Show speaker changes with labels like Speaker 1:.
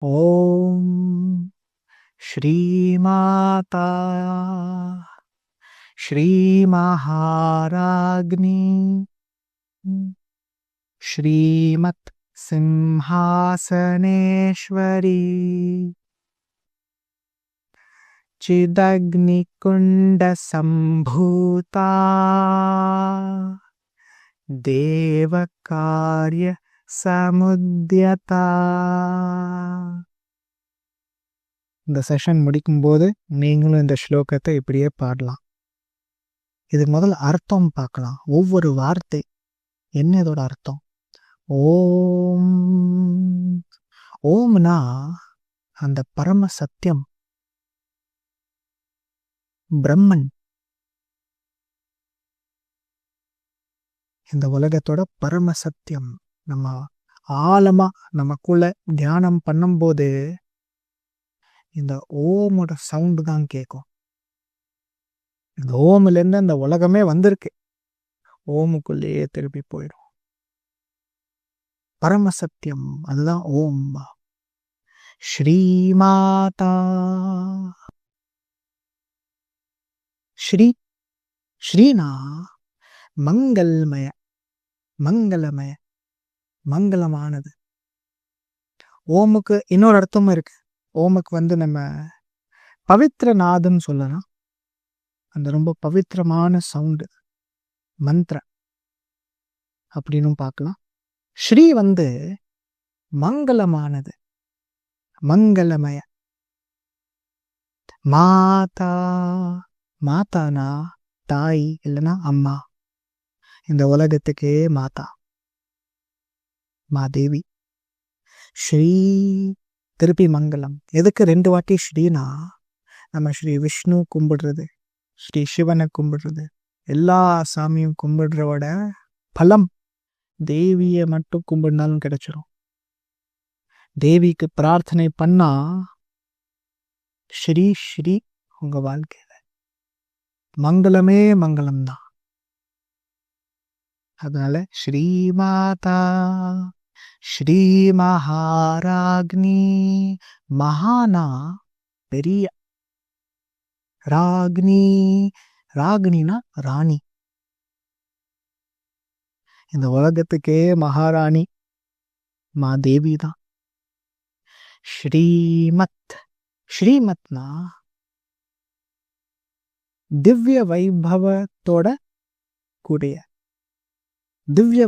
Speaker 1: ॐ श्रीमाता श्रीमहाराज्ञी श्रीमत् सिंहासनेश्वरी चिदग्निकुण्डसम्भूता देवकार्य சமுத்யதா. இந்த செஷன் முடிக்கும்போது நீங்களும் இந்த ஸ்லோகத்தை இப்படியே பாடலாம். இதுக்கு முதல்ல அர்த்தம் பார்க்கலாம். ஒவ்வொரு வார்த்தை என்ன இதோட அர்த்தம். ஓம் ஓம்னா அந்த பரம சத்தியம், பிரம்மன், இந்த உலகத்தோட பரம சத்தியம். நம்ம ஆழமா நமக்குள்ள தியானம் பண்ணும்போது இந்த ஓமோட சவுண்டு தான் கேட்கும். இந்த ஓம்ல இருந்து அந்த உலகமே வந்திருக்கு, ஓமுக்குள்ளேயே திருப்பி போயிடும். பரமசத்தியம் அதுதான் ஓம். ஸ்ரீமாதா ஸ்ரீ ஸ்ரீனா மங்கள்மய, மங்களமய, மங்களமானது. ஓமுக்கு இன்னொரு அர்த்தமும் இருக்கு. ஓமுக்கு நம்ம பவித்ரநாதம் சொல்லலாம். அந்த ரொம்ப பவித்திரமான சவுண்டு, மந்திர அப்படின்னு பார்க்கலாம். ஸ்ரீ மங்களமானது, மங்களமய. மாதா, மாதானா தாய் இல்லைன்னா அம்மா. இந்த உலகத்துக்கே மாதா, மாதேவி. ஸ்ரீ திருப்பி மங்களம். எதுக்கு 2 வாட்டி ஸ்ரீனா, நம்ம ஸ்ரீ விஷ்ணு கும்பிடுறது, ஸ்ரீ சிவனை கும்பிடுறது, எல்லா சாமியும் கும்பிடுறவோட பலம் தேவியை மட்டும் கும்பிடினாலும் கிடைச்சிரும். தேவிக்கு பிரார்த்தனை பண்ணா ஸ்ரீ ஸ்ரீ உங்க வாழ்க்கையில மங்களமே மங்களம்தான். அதனால ஸ்ரீமாதா ஸ்ரீ மகாராக்னி. மகானா பெரிய, ராக்னி, ராக்னினா ராணி. இந்த உலகத்துக்கே மகாராணி மாதேவி தான். ஸ்ரீமத், ஸ்ரீமத்னா திவ்ய வைபவத்தோட கூடிய, திவ்ய